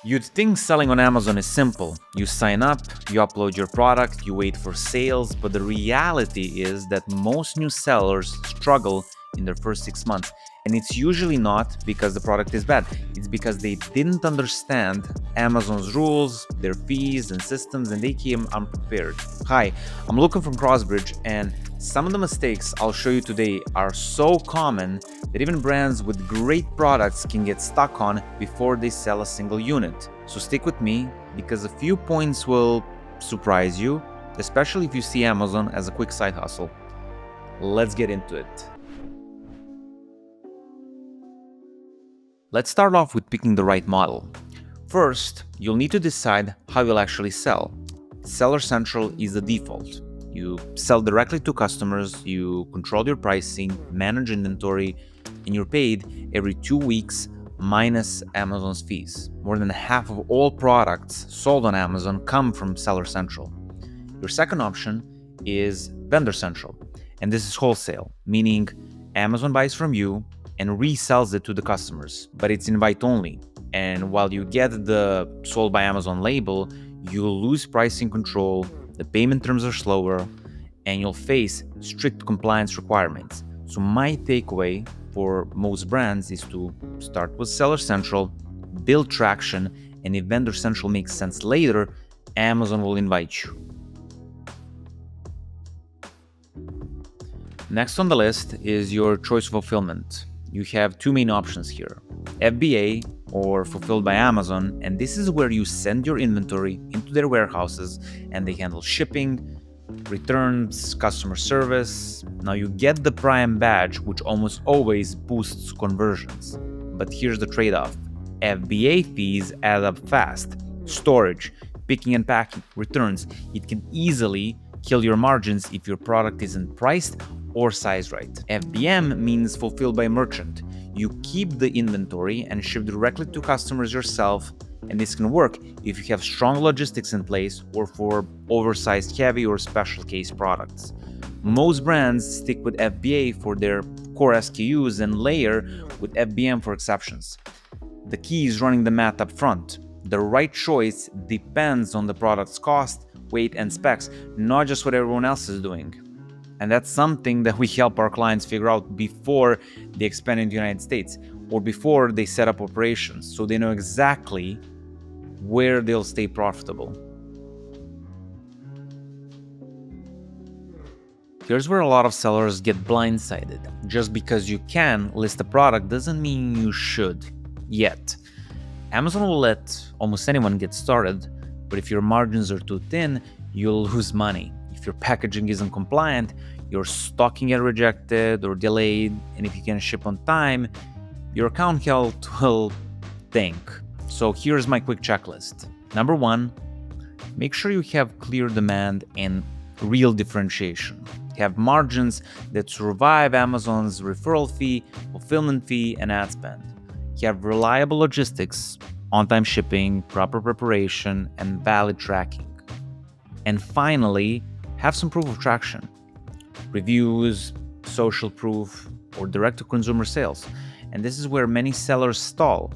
You'd think selling on Amazon is simple. You sign up, you upload your product, you wait for sales, but the reality is that most new sellers struggle in their first 6 months. And it's usually not because the product is bad, it's because they didn't understand Amazon's rules, their fees, and systems, and they came unprepared. Hi, I'm looking from CrossBridge, and some of the mistakes I'll show you today are so common that even brands with great products can get stuck on before they sell a single unit. So stick with me because a few points will surprise you, especially if you see Amazon as a quick side hustle. Let's get into it. Let's start off with picking the right model. First, you'll need to decide how you'll actually sell. Seller Central is the default. You sell directly to customers, you control your pricing, manage inventory, and you're paid every 2 weeks minus Amazon's fees. More than half of all products sold on Amazon come from Seller Central. Your second option is Vendor Central, and this is wholesale, meaning Amazon buys from you and resells it to the customers, but it's invite only. And while you get the sold by Amazon label, you'll lose pricing control, the payment terms are slower, and you'll face strict compliance requirements. So my takeaway for most brands is to start with Seller Central, build traction, and if Vendor Central makes sense later, Amazon will invite you. Next on the list is your choice of fulfillment. You have two main options here, FBA or Fulfilled by Amazon, and this is where you send your inventory into their warehouses and they handle shipping, returns, customer service. Now you get the Prime badge, which almost always boosts conversions. But here's the trade-off. FBA fees add up fast. Storage, picking and packing, returns. It can easily kill your margins if your product isn't priced or sized right. FBM means fulfilled by merchant. You keep the inventory and ship directly to customers yourself, and this can work if you have strong logistics in place or for oversized heavy or special case products. Most brands stick with FBA for their core SKUs and layer with FBM for exceptions. The key is running the math up front. The right choice depends on the product's cost, weight, and specs, not just what everyone else is doing. And that's something that we help our clients figure out before they expand into the United States or before they set up operations, so they know exactly where they'll stay profitable. Here's where a lot of sellers get blindsided. Just because you can list a product doesn't mean you should yet. Amazon will let almost anyone get started, but if your margins are too thin, you'll lose money. If your packaging isn't compliant, your stocking get rejected or delayed, and if you can't ship on time, your account health will tank. So here's my quick checklist. Number 1, make sure you have clear demand and real differentiation. Have margins that survive Amazon's referral fee, fulfillment fee, and ad spend. Have reliable logistics, on-time shipping, proper preparation, and valid tracking. And finally, have some proof of traction. Reviews, social proof, or direct-to-consumer sales. And this is where many sellers stall.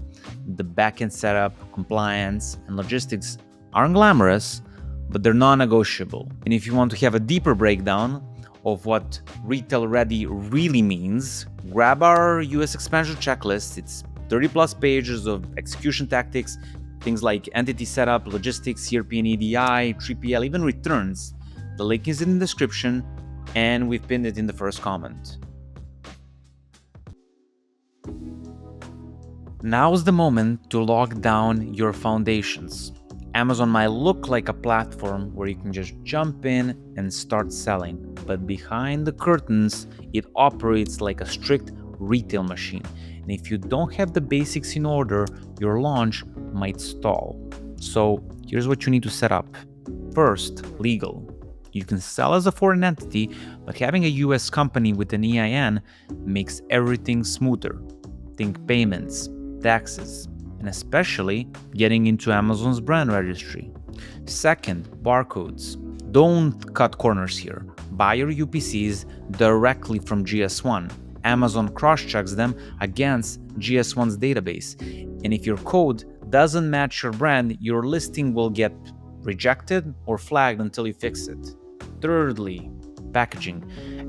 The back-end setup, compliance, and logistics aren't glamorous, but they're non-negotiable. And if you want to have a deeper breakdown of what retail ready really means, grab our US expansion checklist. It's 30+ pages of execution tactics, things like entity setup, logistics, ERP and EDI, 3PL, even returns. The link is in the description, and we've pinned it in the first comment. Now's the moment to lock down your foundations. Amazon might look like a platform where you can just jump in and start selling, but behind the curtains, it operates like a strict retail machine. And if you don't have the basics in order, your launch might stall. So here's what you need to set up. First, legal. You can sell as a foreign entity, but having a US company with an EIN makes everything smoother. Think payments, taxes, and especially getting into Amazon's brand registry. Second, barcodes. Don't cut corners here. Buy your UPCs directly from GS1. Amazon cross-checks them against GS1's database. And if your code doesn't match your brand, your listing will get rejected or flagged until you fix it. Thirdly, packaging.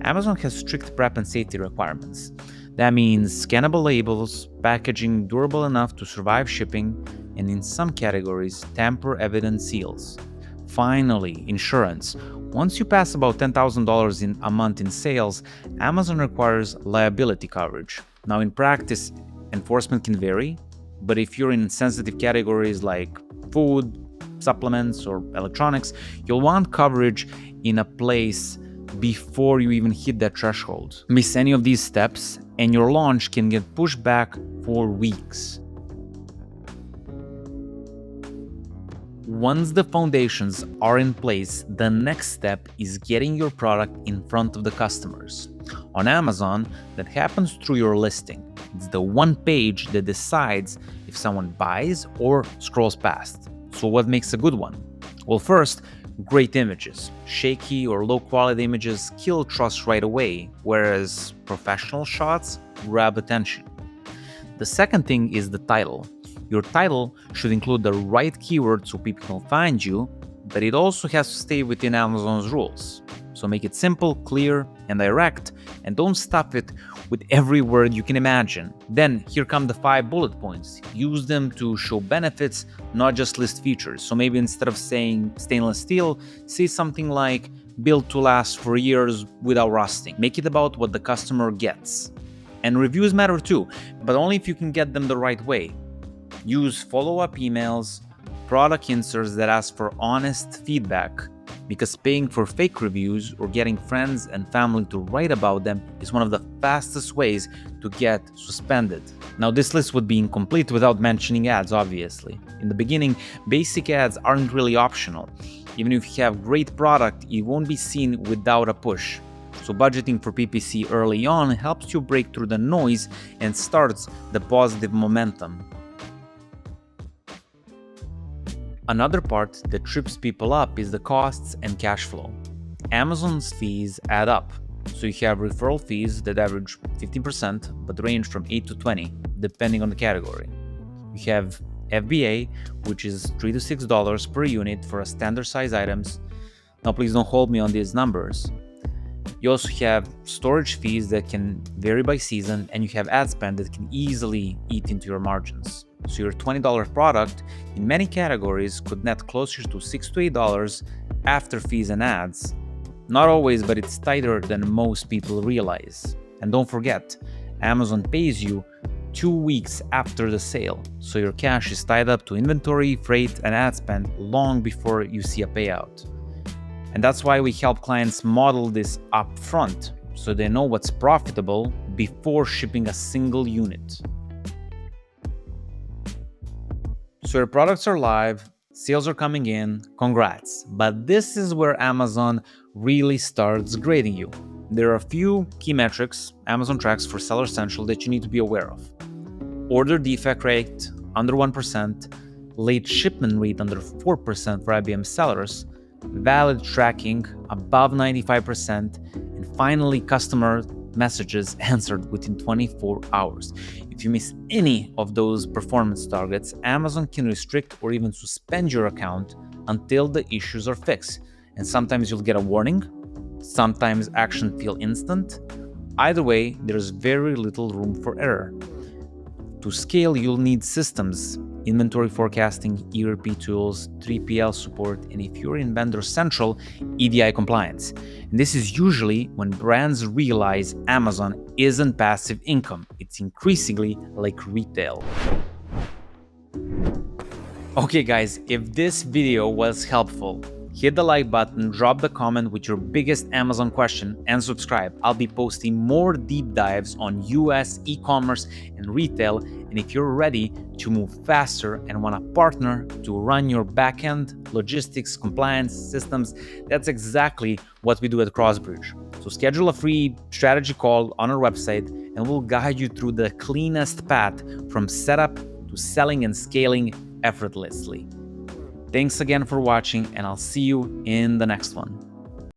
Amazon has strict prep and safety requirements. That means scannable labels, packaging durable enough to survive shipping, and in some categories, tamper-evident seals. Finally, insurance. Once you pass about $10,000 in a month in sales, Amazon requires liability coverage. Now, in practice, enforcement can vary, but if you're in sensitive categories like food, supplements, or electronics, you'll want coverage in a place before you even hit that threshold. Miss any of these steps, and your launch can get pushed back for weeks. Once the foundations are in place, the next step is getting your product in front of the customers. On Amazon, that happens through your listing. It's the one page that decides if someone buys or scrolls past. So what makes a good one? Well, first, great images. Shaky or low-quality images kill trust right away, whereas professional shots grab attention. The second thing is the title. Your title should include the right keywords so people can find you, but it also has to stay within Amazon's rules. So make it simple, clear, and direct, and don't stuff it with every word you can imagine. Then here come the 5 bullet points. Use them to show benefits, not just list features. So maybe instead of saying stainless steel, say something like built to last for years without rusting. Make it about what the customer gets. And reviews matter too, but only if you can get them the right way. Use follow-up emails, product inserts that ask for honest feedback, because paying for fake reviews or getting friends and family to write about them is one of the fastest ways to get suspended. Now, this list would be incomplete without mentioning ads, obviously. In the beginning, basic ads aren't really optional. Even if you have great product, it won't be seen without a push. So budgeting for PPC early on helps you break through the noise and starts the positive momentum. Another part that trips people up is the costs and cash flow. Amazon's fees add up. So you have referral fees that average 15% but range from 8 to 20 depending on the category. You have FBA, which is $3 to $6 per unit for a standard size items. Now please don't hold me on these numbers. You also have storage fees that can vary by season, and you have ad spend that can easily eat into your margins. So your $20 product in many categories could net closer to $6 to $8 after fees and ads. Not always, but it's tighter than most people realize. And don't forget, Amazon pays you 2 weeks after the sale, so your cash is tied up to inventory, freight, and ad spend long before you see a payout. And that's why we help clients model this up front, so they know what's profitable before shipping a single unit. So your products are live, sales are coming in, congrats. But this is where Amazon really starts grading you. There are a few key metrics Amazon tracks for Seller Central that you need to be aware of. Order defect rate under 1%, late shipment rate under 4% for IBM sellers, valid tracking above 95%, and finally customer messages answered within 24 hours. If you miss any of those performance targets, Amazon can restrict or even suspend your account until the issues are fixed. And sometimes you'll get a warning, sometimes action feel instant. Either way, there's very little room for error. To scale, you'll need systems, inventory forecasting, ERP tools, 3PL support, and if you're in Vendor Central, EDI compliance. And this is usually when brands realize Amazon isn't passive income. It's increasingly like retail. Okay guys, if this video was helpful, hit the like button, drop the comment with your biggest Amazon question, and subscribe. I'll be posting more deep dives on US e-commerce and retail, and if you're ready to move faster and want a partner to run your backend, logistics, compliance systems, that's exactly what we do at CrossBridge. So schedule a free strategy call on our website, and we'll guide you through the cleanest path from setup to selling and scaling effortlessly. Thanks again for watching, and I'll see you in the next one.